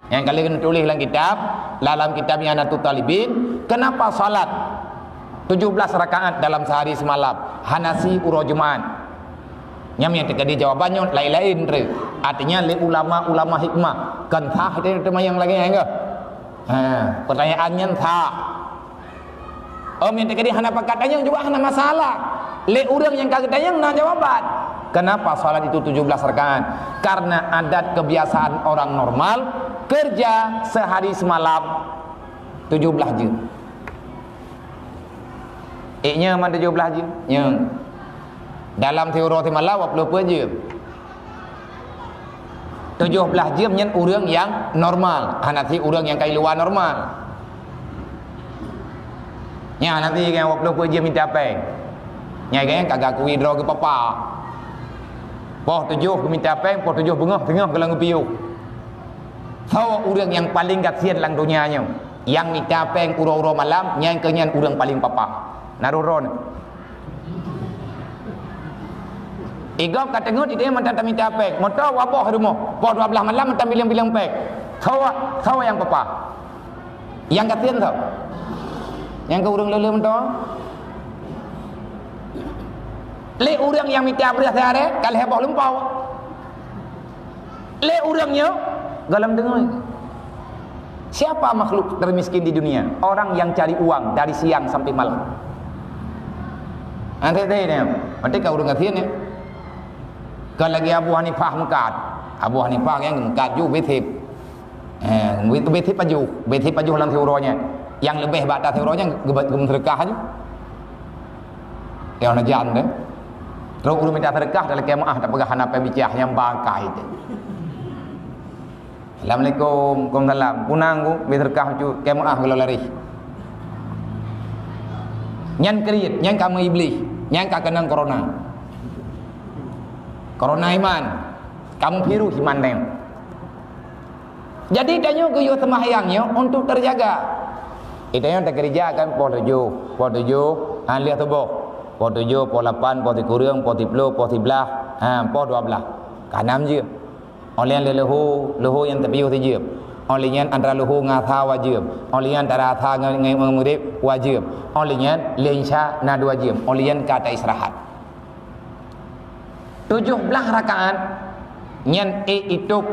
Yang kalian tulis dalam kitab Yanatul Talibin, kenapa salat 17 rakaat dalam sehari semalam Hanasi Urojuman? Yang terjadi jawabannya lain-lain tu. Artinya le ulama hikmah kan thah itu tema yang lagi enggak. Pertanyaannya thah. Yang terjadi hana pakatanya juga hana masalah. Le orang yang katanya nak jawaban. Kenapa salat itu 17 rakaat? Karena adat kebiasaan orang normal kerja sehari semalam 17 jam. Nya mana 17 jam? Nya dalam teori malam 20 jam. 17 jam nyen orang yang normal, nanti orang yang kai luar normal. Nya nanti kan 20 jam minta apa? Nya kan kagak kui draw ke papa. Poh 7 ke minta apa? Poh 7 tengah ke lang piu. Tahu orang yang paling kasihan lang dunianya. Yang minta apa uro malam, nya kenyan orang paling papa. Naruron. Igau kata ngut dia mentang minta pek. Motor wabah rumah. Pok 12 malam mentang bilang pek. Tahu yang papa. Yang katian tahu. Yang ke urang lele mentang. Le urang yang minta beras sehari kalau hebah lumpau. Le urangnya galam dengar. Siapa makhluk termiskin di dunia? Orang yang cari uang dari siang sampai malam. Nanti ni. Nanti kau urang katian ni. Kalau lagi Abu Hanifah mengkat, Abu Hanifah yang mengkat juga betip, betip paju dalam teorinya, yang lebih batas teorinya gemterkah aja, yang najan deh, terus udah minta terkah dalam kemah, tak pegang hanap bicara yang bakai itu. Assalamualaikum, Waalaikumsalam, punangku, terkah ju kemah kalau lari, nyan kriit, nyan kamu iblis, nyan kakenang corona. Corona iman, kamu biru iman neng. Jadi tanya ke yo sembahyangnya untuk terjaga. Itanya tak kerja kan po 7, lihat tubuh. Po 7, po 8, po 9, po 10, po 11, po 12. Kanam je. Oleh lehu yang terpiu je. Olehnya antara lehu ngatha wajib. Olehnya antara atha ngai mengurip wajib. Olehnya lensha na wajib. Olehnya kata istirahat. 17 rakaat nyen itu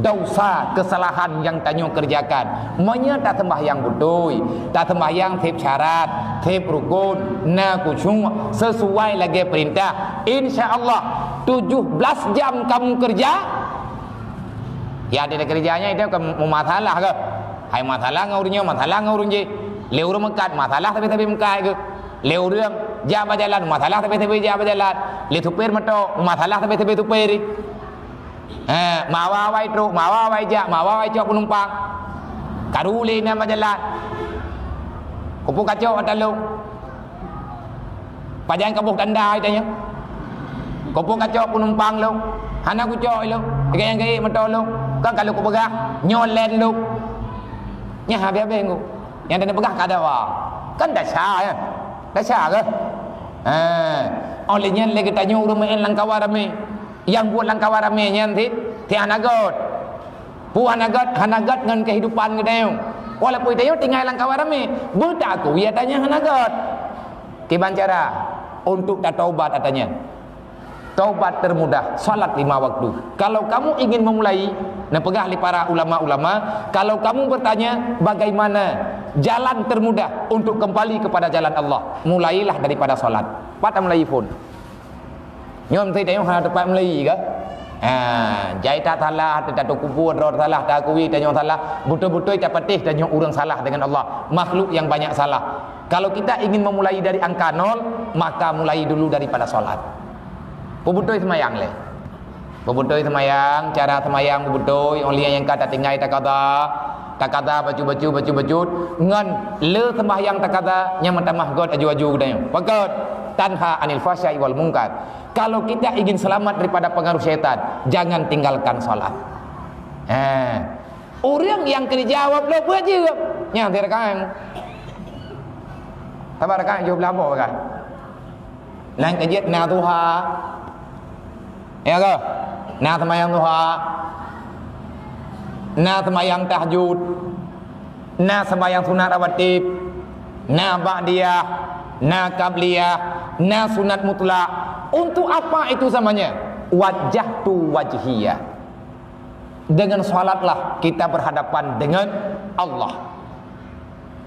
dosa kesalahan yang tanyo kerjakan. Monya tak sembahyang betul, tak sembahyang tip syarat, tip rukun, na kusyuk sesuai lagi perintah. Insya-Allah 17 jam kamu kerja. Ya ada kerjanya itu kamu masalah ke? Hai masalah ngurunnya je. Leur mekat masalah tapi mekat ke. Leur jam jalan masalah tapi jam jalan. Le tupir mato masalah tapi tupir. Mawa wai truk, mawa wai jak, mawa wai cok penumpang. Karuli nama jalan. Kupu kacau atalu. Pajang kabuh tanda itanya. Kupu kacau penumpang lu. Hana ku cok lu. Yang gay mato lu. Kan kalau ku pegah nyolen lu. Nya habis-habis ku. Yang tadi pegah kada wa. Kan dah sah ya. Dah sah ke? Olehnya lagi tanya rumah langkawa rame. Yang buat langkawa rame nya nanti hanagot. Hanagot dengan kehidupan gedeu. Walaupun dia tinggal langkawa rame, budak aku ia tanya hanagot. Kiban cara untuk taubat katanya. Taubat termudah, salat 5 waktu. Kalau kamu ingin memulai, pegah li para ulama-ulama, kalau kamu bertanya bagaimana jalan termudah untuk kembali kepada jalan Allah, mulailah daripada salat. Pada mulai pun. Nyom tadi tengok hana tepat mulai ke? Jai tak salah, tak kubur, rod salah, tak kuwi tanya salah, betul-betul tak patih tanya orang salah dengan Allah. Makhluk yang banyak salah. Kalau kita ingin memulai dari angka 0, maka mulai dulu daripada salat. Betul semayang le. Betul semayang, cara semayang betul. Oleh yang kata tinggal tak kata baju ngan le sembahyang tak kata yang mentamah god aju-aju gedanya. Pakat tanha anil fahsya'i wal munkar. Kalau kita ingin selamat daripada pengaruh syaitan, jangan tinggalkan salat. Orang yang kena jawab lo buat je. Yang terakan. Sabar kan jawab labo kan. Lang kejit na duha. Ya ke? Na semayang duha. na semayang tahajud, na semayang sunat rawatib, na ba'diyah, na qabliyah, na sunat mutlak. Untuk apa itu zamanya? Wajjahtu wajhiyah. Dengan salatlah kita berhadapan dengan Allah.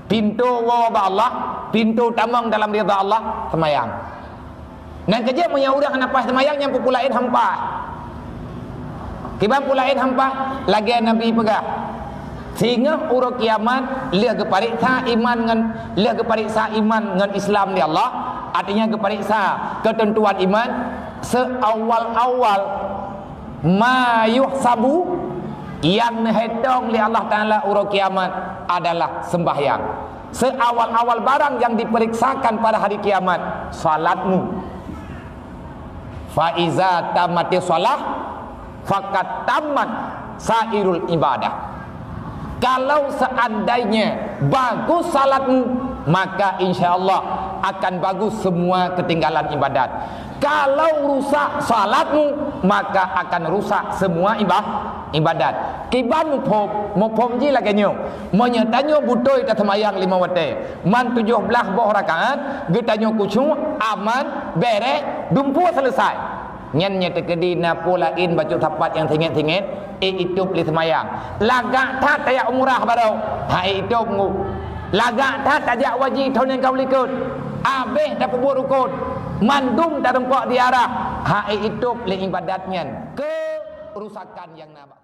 Pintu wabah Allah, pintu tamang dalam rida Allah, semayang. Dan kerja menyaudah nafas semayang yang populain hampa. Kibang pulain hampa lagi Nabi pegah. Sehingga urut kiamat lihat kepariksa iman dengan lihat kepariksa iman dengan Islam di Allah, artinya kepariksa ketentuan iman seawal-awal ma yuhsabu yang dihitung oleh Allah Ta'ala urut kiamat adalah sembahyang. Seawal-awal barang yang diperiksakan pada hari kiamat, salatmu. Fa iza tamati shalah faqad tamat sairul ibadah. Kalau seandainya bagus salatmu, maka insya-Allah akan bagus semua ketinggalan ibadat. Kalau rusak salatmu, maka akan rusak semua ibadat. Kiban mupom ji laganyo. Menyetanyo butoi ta semayang 5 waktu. Man 17 boh rakaat, getanyo kusyuk, aman, beres, dumpu selesai. Nyannya terkedi na pulain baju tapat yang tingit-tingit, itu beli semayang. Lagak tak tayak umrah baru, itu ngu. Lagak tak tajak wajib tahun yang kau likut. Habis tak pebut rukun. Mandum tak tempat diarah. Itu beli ibadatnya. Kerusakan yang nampak.